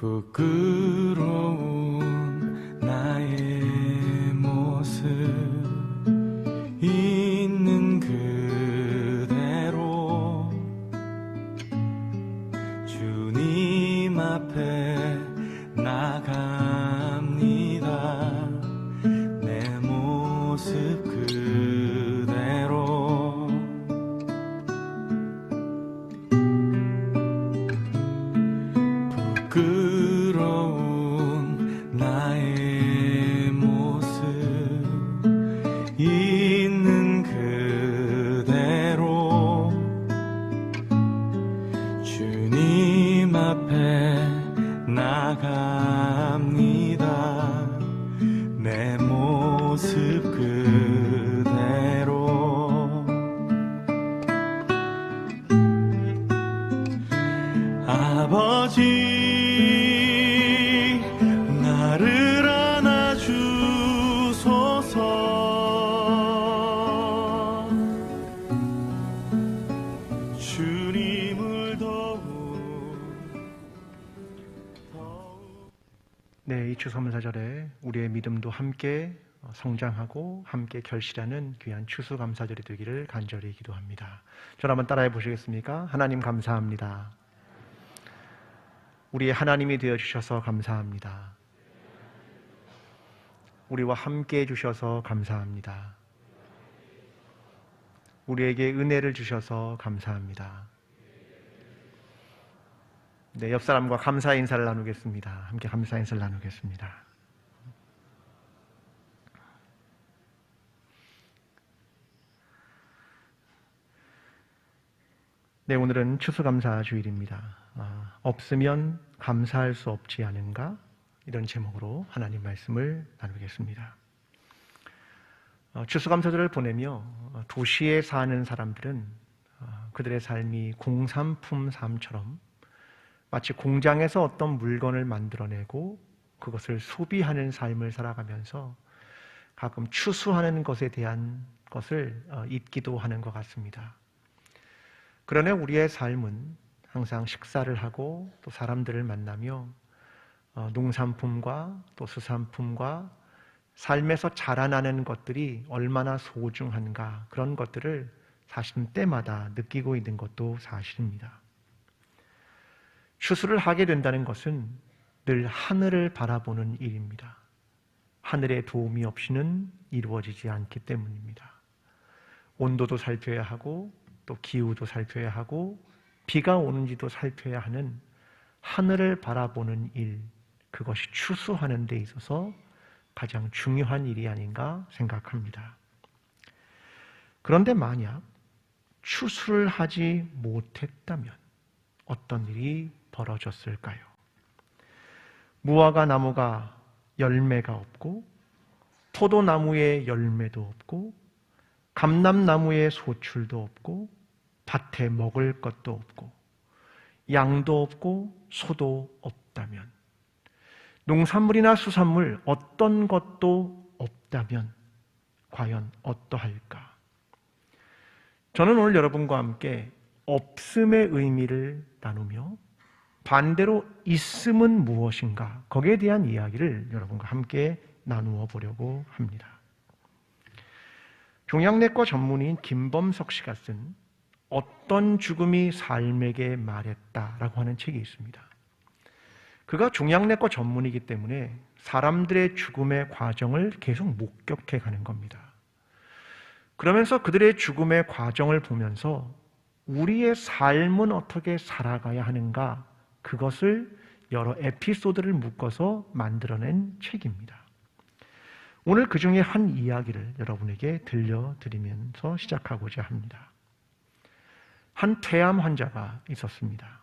부끄러운 나의 모습 있는 그대로 주님 앞에 나갑니다. 내 모습 그대로 부끄러운 나의 모습 있는 그대로 주님 앞에 나갑니다. 내 모습 그대로 아버지 나를 안아주소서 주님을 네, 이 추수감사절에 우리의 믿음도 함께 성장하고 함께 결실하는 귀한 추수감사절이 되기를 간절히 기도합니다. 저를 한번 따라해 보시겠습니까? 하나님 감사합니다. 우리의 하나님이 되어주셔서 감사합니다. 우리와 함께 해주셔서 감사합니다. 우리에게 은혜를 주셔서 감사합니다. 네, 옆 사람과 감사 인사를 나누겠습니다. 함께 감사 인사를 나누겠습니다. 네, 오늘은 추수감사 주일입니다. 없으면 감사할 수 없지 않은가? 이런 제목으로 하나님 말씀을 나누겠습니다. 추수감사절을 보내며 도시에 사는 사람들은 그들의 삶이 공산품 삶처럼 마치 공장에서 어떤 물건을 만들어내고 그것을 소비하는 삶을 살아가면서 가끔 추수하는 것에 대한 것을 잊기도 하는 것 같습니다. 그러나 우리의 삶은 항상 식사를 하고 또 사람들을 만나며 농산품과 또 수산품과 삶에서 자라나는 것들이 얼마나 소중한가, 그런 것들을 사실은 때마다 느끼고 있는 것도 사실입니다. 추수를 하게 된다는 것은 늘 하늘을 바라보는 일입니다. 하늘의 도움이 없이는 이루어지지 않기 때문입니다. 온도도 살펴야 하고 또 기후도 살펴야 하고 비가 오는지도 살펴야 하는 하늘을 바라보는 일, 그것이 추수하는 데 있어서 가장 중요한 일이 아닌가 생각합니다. 그런데 만약 추수를 하지 못했다면 어떤 일이 벌어졌을까요? 무화과 나무가 열매가 없고 포도나무에 열매도 없고 감람나무에 소출도 없고 밭에 먹을 것도 없고 양도 없고 소도 없다면, 농산물이나 수산물 어떤 것도 없다면 과연 어떠할까? 저는 오늘 여러분과 함께 없음의 의미를 나누며 반대로 있음은 무엇인가, 거기에 대한 이야기를 여러분과 함께 나누어 보려고 합니다. 종양내과 전문의인 김범석 씨가 쓴 어떤 죽음이 삶에게 말했다라고 하는 책이 있습니다. 그가 종양내과 전문이기 때문에 사람들의 죽음의 과정을 계속 목격해 가는 겁니다. 그러면서 그들의 죽음의 과정을 보면서 우리의 삶은 어떻게 살아가야 하는가, 그것을 여러 에피소드를 묶어서 만들어낸 책입니다. 오늘 그 중에 한 이야기를 여러분에게 들려드리면서 시작하고자 합니다. 한 폐암 환자가 있었습니다.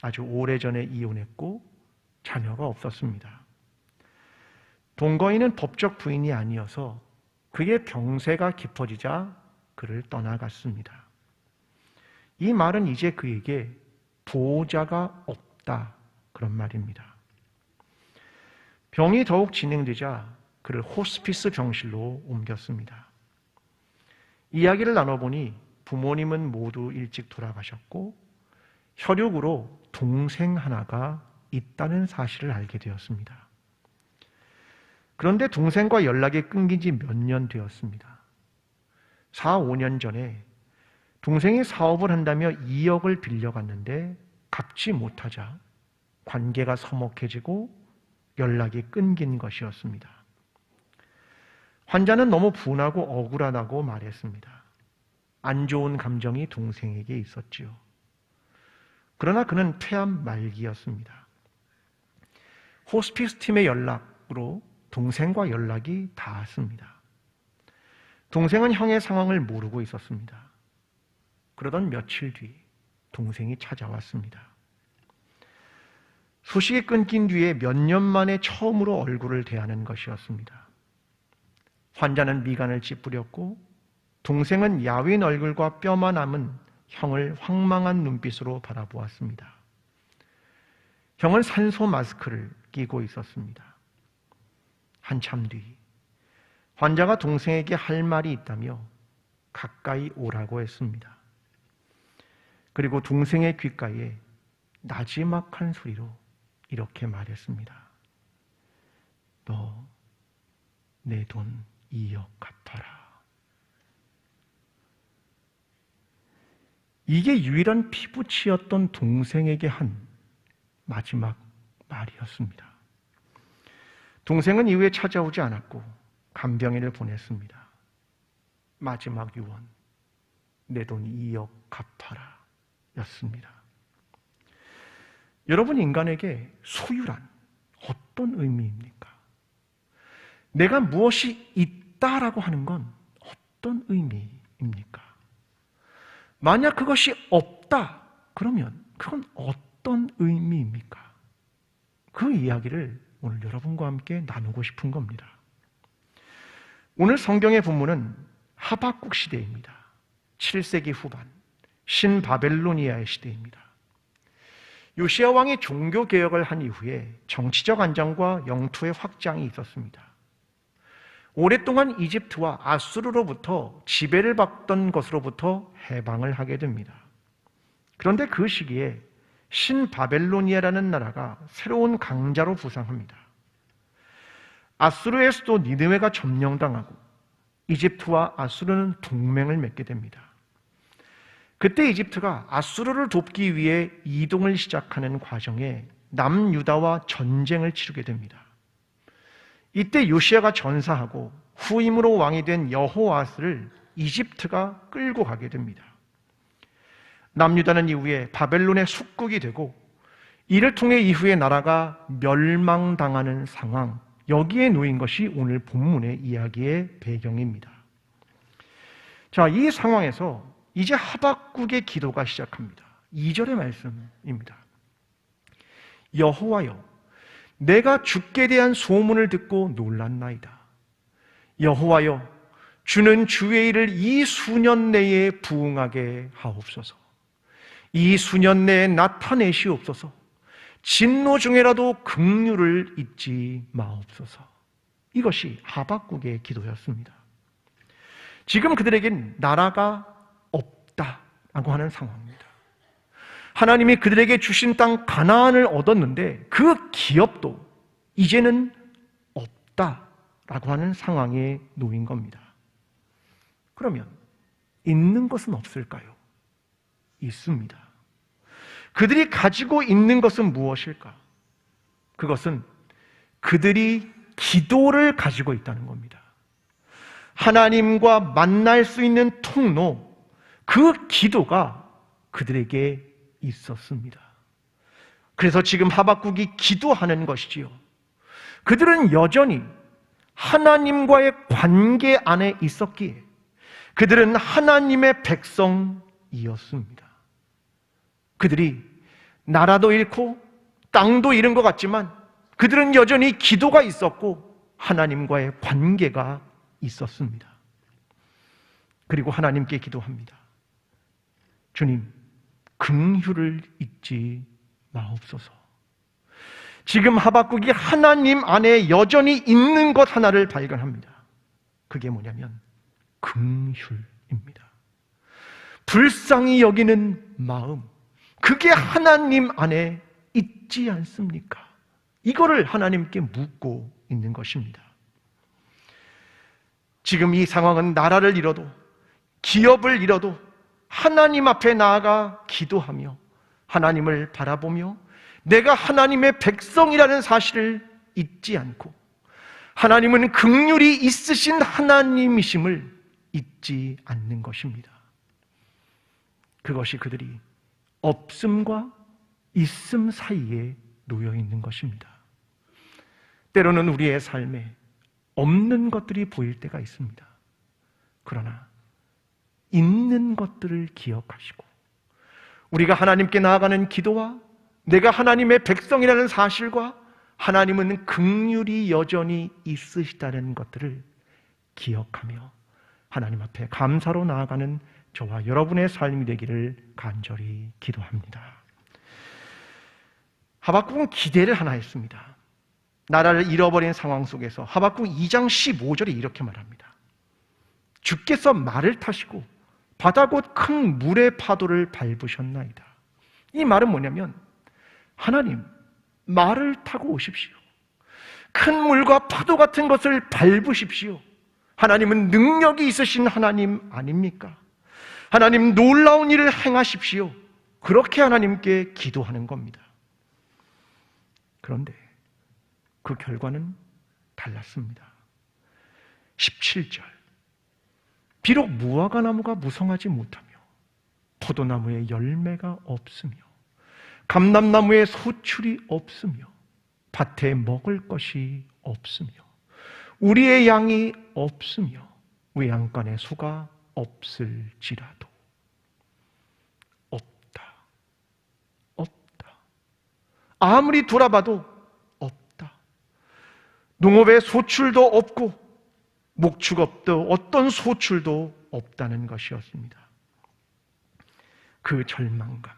아주 오래전에 이혼했고 자녀가 없었습니다. 동거인은 법적 부인이 아니어서 그의 병세가 깊어지자 그를 떠나갔습니다. 이 말은 이제 그에게 보호자가 없다, 그런 말입니다. 병이 더욱 진행되자 그를 호스피스 병실로 옮겼습니다. 이야기를 나눠보니 부모님은 모두 일찍 돌아가셨고 혈육으로 동생 하나가 있다는 사실을 알게 되었습니다. 그런데 동생과 연락이 끊긴 지 몇 년 되었습니다. 4, 5년 전에 동생이 사업을 한다며 2억을 빌려갔는데 갚지 못하자 관계가 서먹해지고 연락이 끊긴 것이었습니다. 환자는 너무 분하고 억울하다고 말했습니다. 안 좋은 감정이 동생에게 있었지요. 그러나 그는 폐암 말기였습니다. 호스피스 팀의 연락으로 동생과 연락이 닿았습니다. 동생은 형의 상황을 모르고 있었습니다. 그러던 며칠 뒤 동생이 찾아왔습니다. 소식이 끊긴 뒤에 몇 년 만에 처음으로 얼굴을 대하는 것이었습니다. 환자는 미간을 찌푸렸고 동생은 야윈 얼굴과 뼈만 남은 형을 황망한 눈빛으로 바라보았습니다. 형은 산소 마스크를 끼고 있었습니다. 한참 뒤 환자가 동생에게 할 말이 있다며 가까이 오라고 했습니다. 그리고 동생의 귓가에 나지막한 소리로 이렇게 말했습니다. 너 내 돈 2억 갚아라. 이게 유일한 피부치였던 동생에게 한 마지막 말이었습니다. 동생은 이후에 찾아오지 않았고 간병인을 보냈습니다. 마지막 유언, 내 돈 2억 갚아라 였습니다. 여러분, 인간에게 소유란 어떤 의미입니까? 내가 무엇이 있다라고 하는 건 어떤 의미입니까? 만약 그것이 없다, 그러면 그건 어떤 의미입니까? 그 이야기를 오늘 여러분과 함께 나누고 싶은 겁니다. 오늘 성경의 본문은 하박국 시대입니다. 7세기 후반, 신바벨로니아의 시대입니다. 요시야 왕이 종교개혁을 한 이후에 정치적 안정과 영토의 확장이 있었습니다. 오랫동안 이집트와 아수르로부터 지배를 받던 것으로부터 해방을 하게 됩니다. 그런데 그 시기에 신바벨로니아라는 나라가 새로운 강자로 부상합니다. 아수르의 수도 니느웨가 점령당하고 이집트와 아수르는 동맹을 맺게 됩니다. 그때 이집트가 아수르를 돕기 위해 이동을 시작하는 과정에 남유다와 전쟁을 치르게 됩니다. 이때 요시야가 전사하고 후임으로 왕이 된 여호아스를 이집트가 끌고 가게 됩니다. 남유다는 이후에 바벨론의 숙국이 되고 이를 통해 이후에 나라가 멸망당하는 상황, 여기에 놓인 것이 오늘 본문의 이야기의 배경입니다. 자, 이 상황에서 이제 하박국의 기도가 시작합니다. 2절의 말씀입니다. 여호와여, 내가 주께 대한 소문을 듣고 놀랐나이다. 여호와여, 주는 주의 일을 이 수년 내에 부응하게 하옵소서. 이 수년 내에 나타내시옵소서. 진노 중에라도 긍휼을 잊지 마옵소서. 이것이 하박국의 기도였습니다. 지금 그들에겐 나라가 없다라고 하는 상황입니다. 하나님이 그들에게 주신 땅 가나안을 얻었는데 그 기업도 이제는 없다라고 하는 상황에 놓인 겁니다. 그러면 있는 것은 없을까요? 있습니다. 그들이 가지고 있는 것은 무엇일까? 그것은 그들이 기도를 가지고 있다는 겁니다. 하나님과 만날 수 있는 통로, 그 기도가 그들에게 있었습니다. 그래서 지금 하박국이 기도하는 것이지요. 그들은 여전히 하나님과의 관계 안에 있었기에 그들은 하나님의 백성이었습니다. 그들이 나라도 잃고 땅도 잃은 것 같지만 그들은 여전히 기도가 있었고 하나님과의 관계가 있었습니다. 그리고 하나님께 기도합니다. 주님, 긍휼을 잊지 마옵소서. 지금 하박국이 하나님 안에 여전히 있는 것 하나를 발견합니다. 그게 뭐냐면 긍휼입니다. 불쌍히 여기는 마음, 그게 하나님 안에 있지 않습니까? 이거를 하나님께 묻고 있는 것입니다. 지금 이 상황은 나라를 잃어도, 기업을 잃어도 하나님 앞에 나아가 기도하며 하나님을 바라보며 내가 하나님의 백성이라는 사실을 잊지 않고 하나님은 긍휼이 있으신 하나님이심을 잊지 않는 것입니다. 그것이 그들이 없음과 있음 사이에 놓여 있는 것입니다. 때로는 우리의 삶에 없는 것들이 보일 때가 있습니다. 그러나 있는 것들을 기억하시고 우리가 하나님께 나아가는 기도와 내가 하나님의 백성이라는 사실과 하나님은 긍휼이 여전히 있으시다는 것들을 기억하며 하나님 앞에 감사로 나아가는 저와 여러분의 삶이 되기를 간절히 기도합니다. 하박국은 기대를 하나 했습니다. 나라를 잃어버린 상황 속에서 하박국 2장 15절에 이렇게 말합니다. 주께서 말을 타시고 바다 곧 큰 물의 파도를 밟으셨나이다. 이 말은 뭐냐면 하나님, 말을 타고 오십시오. 큰 물과 파도 같은 것을 밟으십시오. 하나님은 능력이 있으신 하나님 아닙니까? 하나님 놀라운 일을 행하십시오. 그렇게 하나님께 기도하는 겁니다. 그런데 그 결과는 달랐습니다. 17절. 비록 무화과 나무가 무성하지 못하며 포도나무에 열매가 없으며 감람나무에 소출이 없으며 밭에 먹을 것이 없으며 우리의 양이 없으며 외양간에 소가 없을지라도 없다. 아무리 돌아봐도 없다. 농업에 소출도 없고 목축업도 어떤 소출도 없다는 것이었습니다. 그 절망감,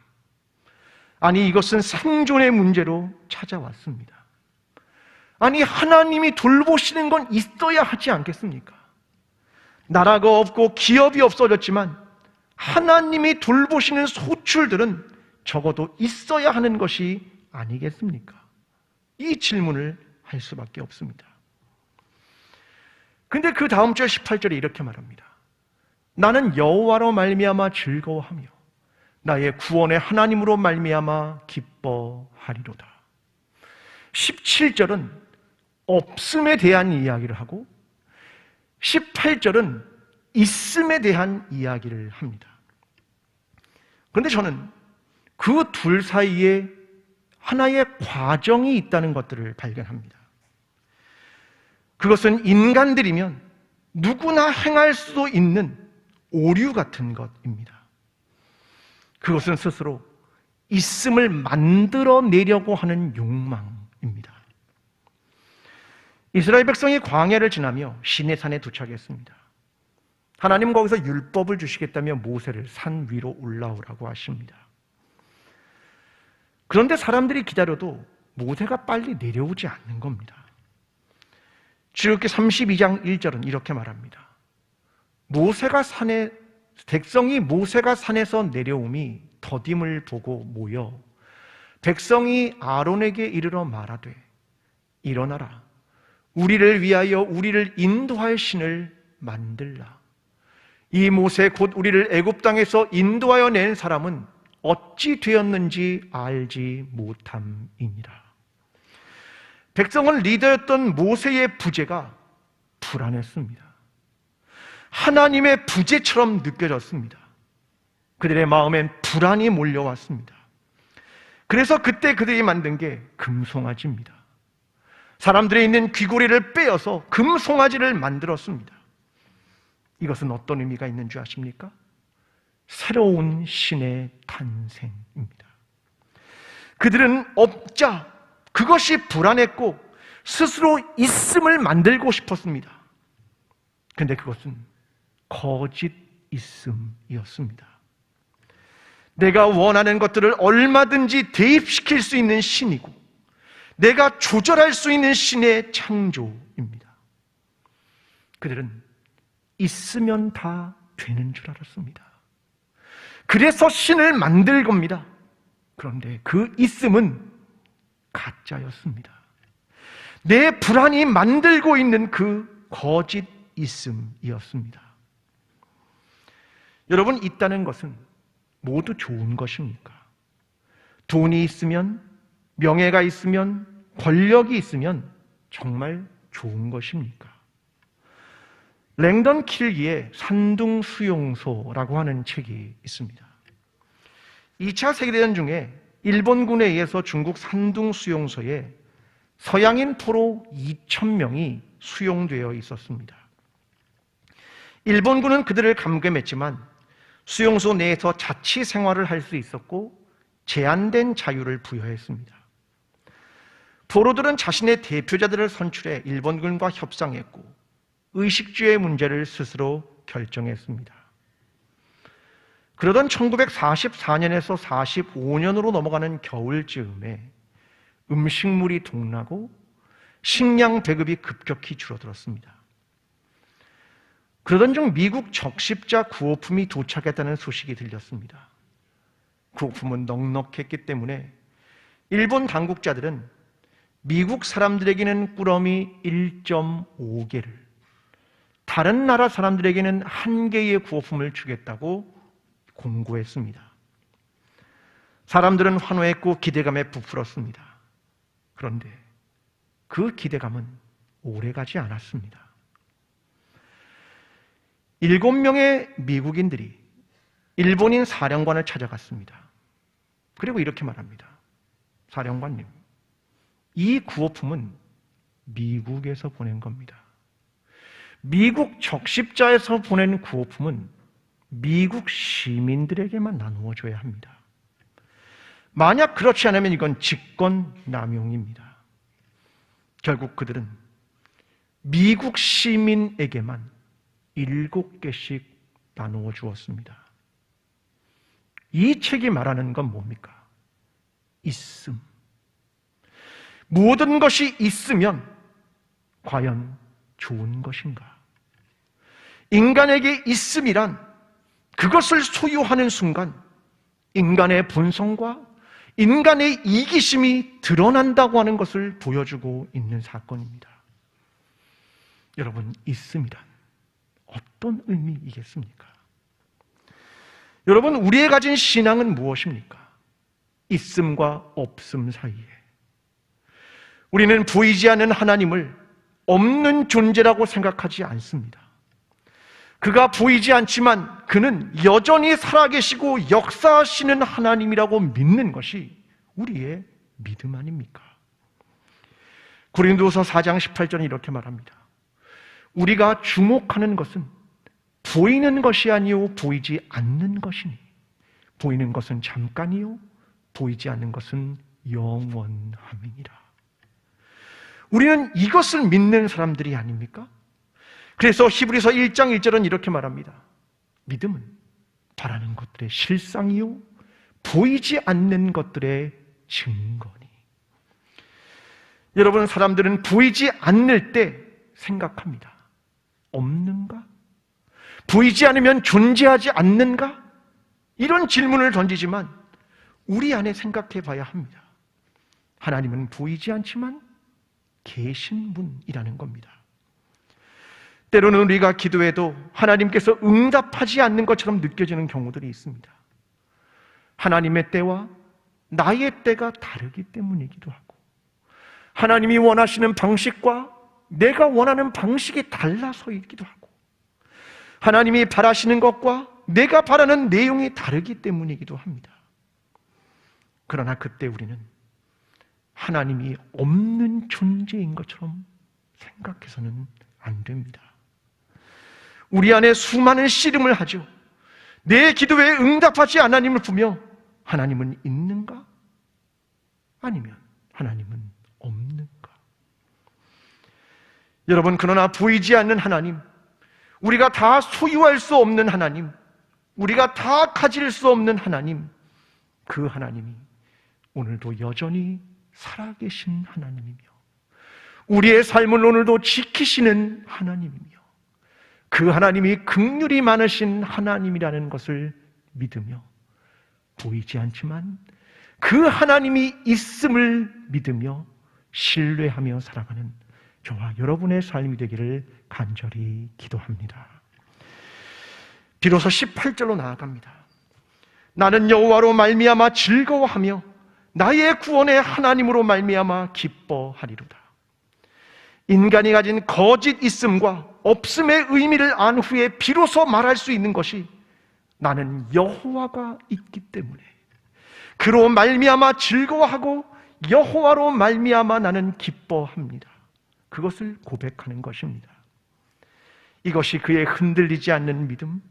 아니 이것은 생존의 문제로 찾아왔습니다. 아니 하나님이 돌보시는 건 있어야 하지 않겠습니까? 나라가 없고 기업이 없어졌지만 하나님이 돌보시는 소출들은 적어도 있어야 하는 것이 아니겠습니까? 이 질문을 할 수밖에 없습니다. 근데 그 다음 절 18절에 이렇게 말합니다. 나는 여호와로 말미암아 즐거워하며 나의 구원의 하나님으로 말미암아 기뻐하리로다. 17절은 없음에 대한 이야기를 하고 18절은 있음에 대한 이야기를 합니다. 그런데 저는 그 둘 사이에 하나의 과정이 있다는 것들을 발견합니다. 그것은 인간들이면 누구나 행할 수도 있는 오류 같은 것입니다. 그것은 스스로 있음을 만들어내려고 하는 욕망입니다. 이스라엘 백성이 광야를 지나며 시내산에 도착했습니다. 하나님 거기서 율법을 주시겠다며 모세를 산 위로 올라오라고 하십니다. 그런데 사람들이 기다려도 모세가 빨리 내려오지 않는 겁니다. 출애굽기 32장 1절은 이렇게 말합니다. 백성이 모세가 산에서 내려옴이 더딤을 보고 모여 백성이 아론에게 이르러 말하되 일어나라, 우리를 위하여 우리를 인도할 신을 만들라. 이 모세 곧 우리를 애굽 땅에서 인도하여 낸 사람은 어찌 되었는지 알지 못함이니라. 백성은 리더였던 모세의 부재가 불안했습니다. 하나님의 부재처럼 느껴졌습니다. 그들의 마음엔 불안이 몰려왔습니다. 그래서 그때 그들이 만든 게 금송아지입니다. 사람들이 있는 귀고리를 빼어서 금송아지를 만들었습니다. 이것은 어떤 의미가 있는 줄 아십니까? 새로운 신의 탄생입니다. 그들은 없자, 그것이 불안했고 스스로 있음을 만들고 싶었습니다. 그런데 그것은 거짓 있음이었습니다. 내가 원하는 것들을 얼마든지 대입시킬 수 있는 신이고 내가 조절할 수 있는 신의 창조입니다. 그들은 있으면 다 되는 줄 알았습니다. 그래서 신을 만들 겁니다. 그런데 그 있음은 가짜였습니다. 내 불안이 만들고 있는 그 거짓 있음이었습니다. 여러분, 있다는 것은 모두 좋은 것입니까? 돈이 있으면, 명예가 있으면, 권력이 있으면 정말 좋은 것입니까? 랭던 킬기의 산둥수용소라고 하는 책이 있습니다. 2차 세계대전 중에 일본군에 의해서 중국 산둥수용소에 서양인 포로 2,000명이 수용되어 있었습니다. 일본군은 그들을 감금했지만 수용소 내에서 자치 생활을 할 수 있었고 제한된 자유를 부여했습니다. 포로들은 자신의 대표자들을 선출해 일본군과 협상했고 의식주의 문제를 스스로 결정했습니다. 그러던 1944년에서 45년으로 넘어가는 겨울쯤에 음식물이 동나고 식량 배급이 급격히 줄어들었습니다. 그러던 중 미국 적십자 구호품이 도착했다는 소식이 들렸습니다. 구호품은 넉넉했기 때문에 일본 당국자들은 미국 사람들에게는 꾸러미 1.5개를, 다른 나라 사람들에게는 1개의 구호품을 주겠다고 공고했습니다. 사람들은 환호했고 기대감에 부풀었습니다. 그런데 그 기대감은 오래가지 않았습니다. 7명의 미국인들이 일본인 사령관을 찾아갔습니다. 그리고 이렇게 말합니다. 사령관님, 이 구호품은 미국에서 보낸 겁니다. 미국 적십자에서 보낸 구호품은 미국 시민들에게만 나누어줘야 합니다. 만약 그렇지 않으면 이건 직권남용입니다. 결국 그들은 미국 시민에게만 7개씩 나누어 주었습니다. 이 책이 말하는 건 뭡니까? 있음. 모든 것이 있으면 과연 좋은 것인가? 인간에게 있음이란 그것을 소유하는 순간 인간의 본성과 인간의 이기심이 드러난다고 하는 것을 보여주고 있는 사건입니다. 여러분, 있음이란 어떤 의미이겠습니까? 여러분, 우리의 가진 신앙은 무엇입니까? 있음과 없음 사이에 우리는 보이지 않는 하나님을 없는 존재라고 생각하지 않습니다. 그가 보이지 않지만 그는 여전히 살아계시고 역사하시는 하나님이라고 믿는 것이 우리의 믿음 아닙니까? 고린도서 4장 18절은 이렇게 말합니다. 우리가 주목하는 것은 보이는 것이 아니요 보이지 않는 것이니 보이는 것은 잠깐이요 보이지 않는 것은 영원함이니라. 우리는 이것을 믿는 사람들이 아닙니까? 그래서 히브리서 1장 1절은 이렇게 말합니다. 믿음은 바라는 것들의 실상이요 보이지 않는 것들의 증거니. 여러분, 사람들은 보이지 않을 때 생각합니다. 없는가? 보이지 않으면 존재하지 않는가? 이런 질문을 던지지만 우리 안에 생각해 봐야 합니다. 하나님은 보이지 않지만 계신 분이라는 겁니다. 때로는 우리가 기도해도 하나님께서 응답하지 않는 것처럼 느껴지는 경우들이 있습니다. 하나님의 때와 나의 때가 다르기 때문이기도 하고, 하나님이 원하시는 방식과 내가 원하는 방식이 달라서이기도 하고, 하나님이 바라시는 것과 내가 바라는 내용이 다르기 때문이기도 합니다. 그러나 그때 우리는 하나님이 없는 존재인 것처럼 생각해서는 안 됩니다. 우리 안에 수많은 씨름을 하죠. 내 기도에 응답하지 않은 하나님을 보며 하나님은 있는가? 아니면 하나님은 없는가? 여러분, 그러나 보이지 않는 하나님, 우리가 다 소유할 수 없는 하나님, 우리가 다 가질 수 없는 하나님, 그 하나님이 오늘도 여전히 살아계신 하나님이며 우리의 삶을 오늘도 지키시는 하나님이며 그 하나님이 긍휼이 많으신 하나님이라는 것을 믿으며 보이지 않지만 그 하나님이 있음을 믿으며 신뢰하며 살아가는 저와 여러분의 삶이 되기를 간절히 기도합니다. 비로소 18절로 나아갑니다. 나는 여호와로 말미암아 즐거워하며 나의 구원의 하나님으로 말미암아 기뻐하리로다. 인간이 가진 거짓 있음과 없음의 의미를 안 후에 비로소 말할 수 있는 것이 나는 여호와가 있기 때문에 그로 말미암아 즐거워하고 여호와로 말미암아 나는 기뻐합니다. 그것을 고백하는 것입니다. 이것이 그의 흔들리지 않는 믿음,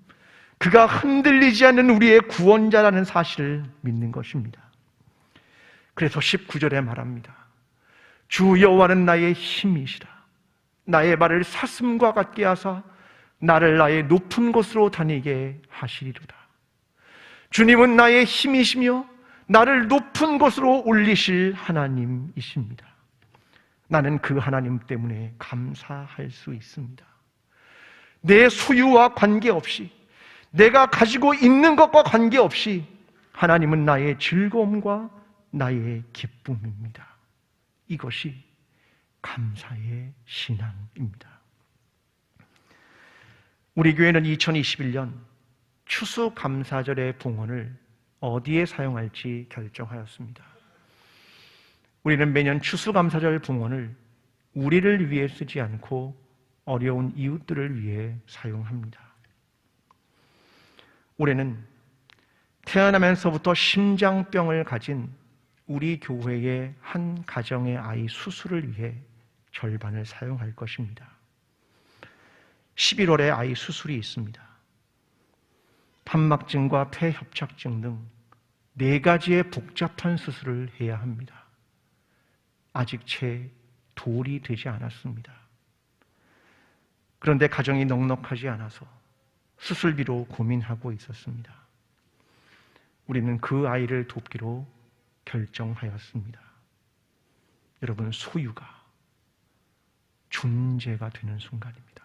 그가 흔들리지 않는 우리의 구원자라는 사실을 믿는 것입니다. 그래서 19절에 말합니다. 주 여호와는 나의 힘이시라. 나의 발을 사슴과 같게 하사 나를 나의 높은 곳으로 다니게 하시리로다. 주님은 나의 힘이시며 나를 높은 곳으로 올리실 하나님이십니다. 나는 그 하나님 때문에 감사할 수 있습니다. 내 소유와 관계없이, 내가 가지고 있는 것과 관계없이 하나님은 나의 즐거움과 나의 기쁨입니다. 이것이 감사의 신앙입니다. 우리 교회는 2021년 추수감사절의 봉헌을 어디에 사용할지 결정하였습니다. 우리는 매년 추수감사절 봉헌을 우리를 위해 쓰지 않고 어려운 이웃들을 위해 사용합니다. 올해는 태어나면서부터 심장병을 가진 우리 교회의 한 가정의 아이 수술을 위해 절반을 사용할 것입니다. 11월에 아이 수술이 있습니다. 판막증과 폐협착증 등 4가지의 복잡한 수술을 해야 합니다. 아직 채 돌이 되지 않았습니다. 그런데 가정이 넉넉하지 않아서 수술비로 고민하고 있었습니다. 우리는 그 아이를 돕기로 결정하였습니다. 여러분, 소유가 존재가 되는 순간입니다.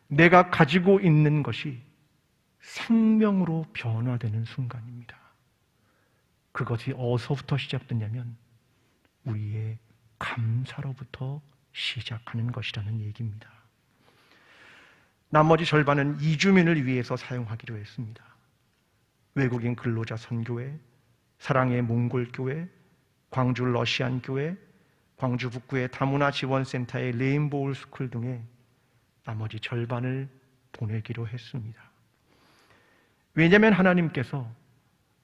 내가 가지고 있는 것이 생명으로 변화되는 순간입니다. 그것이 어디서부터 시작됐냐면 우리의 감사로부터 시작하는 것이라는 얘기입니다. 나머지 절반은 이주민을 위해서 사용하기로 했습니다. 외국인 근로자 선교회, 사랑의 몽골교회, 광주 러시안교회, 광주 북구의 다문화 지원센터의 레인보우 스쿨 등의 나머지 절반을 보내기로 했습니다. 왜냐하면 하나님께서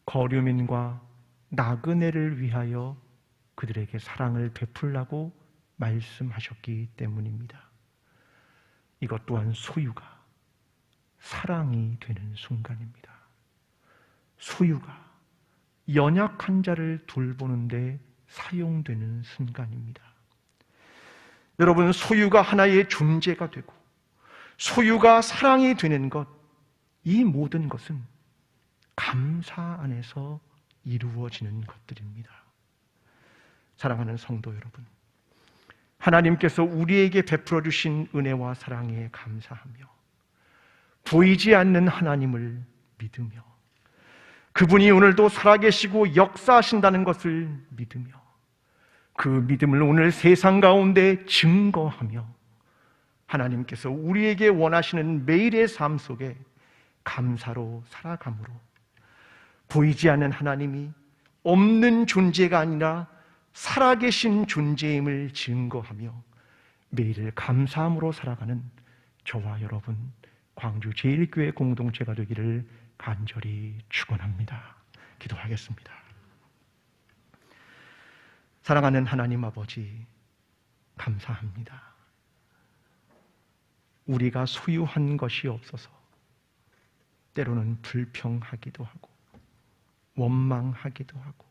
거류민과 나그네를 위하여 그들에게 사랑을 베풀라고 말씀하셨기 때문입니다. 이것 또한 소유가 사랑이 되는 순간입니다. 소유가 연약한 자를 돌보는데 사용되는 순간입니다. 여러분, 소유가 하나의 존재가 되고 소유가 사랑이 되는 것, 이 모든 것은 감사 안에서 이루어지는 것들입니다. 사랑하는 성도 여러분, 하나님께서 우리에게 베풀어 주신 은혜와 사랑에 감사하며 보이지 않는 하나님을 믿으며 그분이 오늘도 살아계시고 역사하신다는 것을 믿으며 그 믿음을 오늘 세상 가운데 증거하며 하나님께서 우리에게 원하시는 매일의 삶 속에 감사로 살아감으로 보이지 않는 하나님이 없는 존재가 아니라 살아계신 존재임을 증거하며 매일을 감사함으로 살아가는 저와 여러분 광주 제1교회 공동체가 되기를 간절히 축원합니다. 기도하겠습니다. 사랑하는 하나님 아버지, 감사합니다. 우리가 소유한 것이 없어서 때로는 불평하기도 하고 원망하기도 하고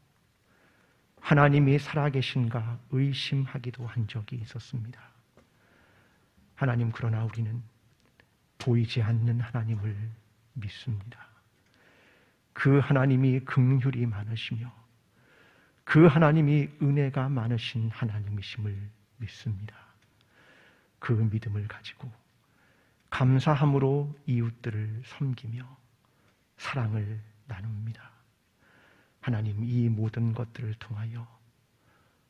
하나님이 살아계신가 의심하기도 한 적이 있었습니다. 하나님, 그러나 우리는 보이지 않는 하나님을 믿습니다. 그 하나님이 긍휼이 많으시며 그 하나님이 은혜가 많으신 하나님이심을 믿습니다. 그 믿음을 가지고 감사함으로 이웃들을 섬기며 사랑을 나눕니다. 하나님, 이 모든 것들을 통하여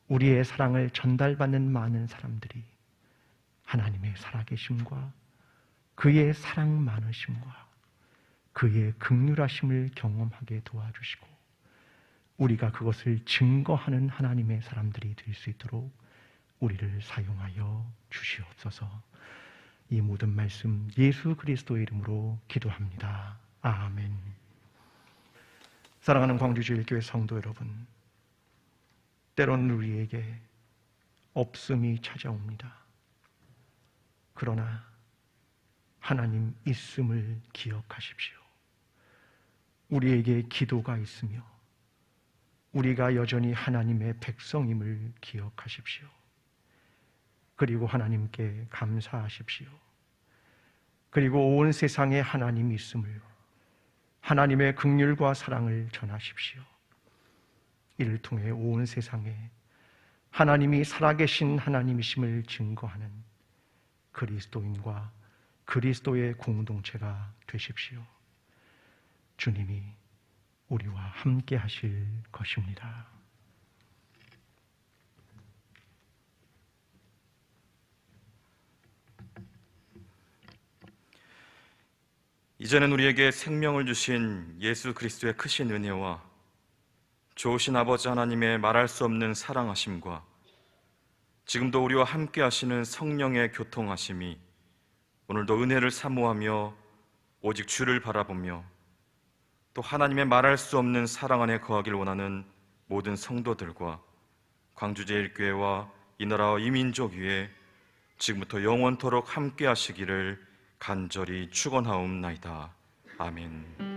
우리의 사랑을 전달받는 많은 사람들이 하나님의 살아계심과 그의 사랑 많으심과 그의 긍휼하심을 경험하게 도와주시고 우리가 그것을 증거하는 하나님의 사람들이 될 수 있도록 우리를 사용하여 주시옵소서. 이 모든 말씀 예수 그리스도의 이름으로 기도합니다. 아멘. 사랑하는 광주주일교회 성도 여러분, 때로는 우리에게 없음이 찾아옵니다. 그러나 하나님 있음을 기억하십시오. 우리에게 기도가 있으며 우리가 여전히 하나님의 백성임을 기억하십시오. 그리고 하나님께 감사하십시오. 그리고 온 세상에 하나님이 있음을, 하나님의 긍휼과 사랑을 전하십시오. 이를 통해 온 세상에 하나님이 살아계신 하나님이심을 증거하는 그리스도인과 그리스도의 공동체가 되십시오. 주님이 우리와 함께 하실 것입니다. 이제는 우리에게 생명을 주신 예수 그리스도의 크신 은혜와 좋으신 아버지 하나님의 말할 수 없는 사랑하심과 지금도 우리와 함께 하시는 성령의 교통하심이 오늘도 은혜를 사모하며 오직 주를 바라보며 또 하나님의 말할 수 없는 사랑 안에 거하길 원하는 모든 성도들과 광주제일교회와 이 나라와 이 민족 위에 지금부터 영원토록 함께 하시기를 간절히 축원하옵나이다. 아멘.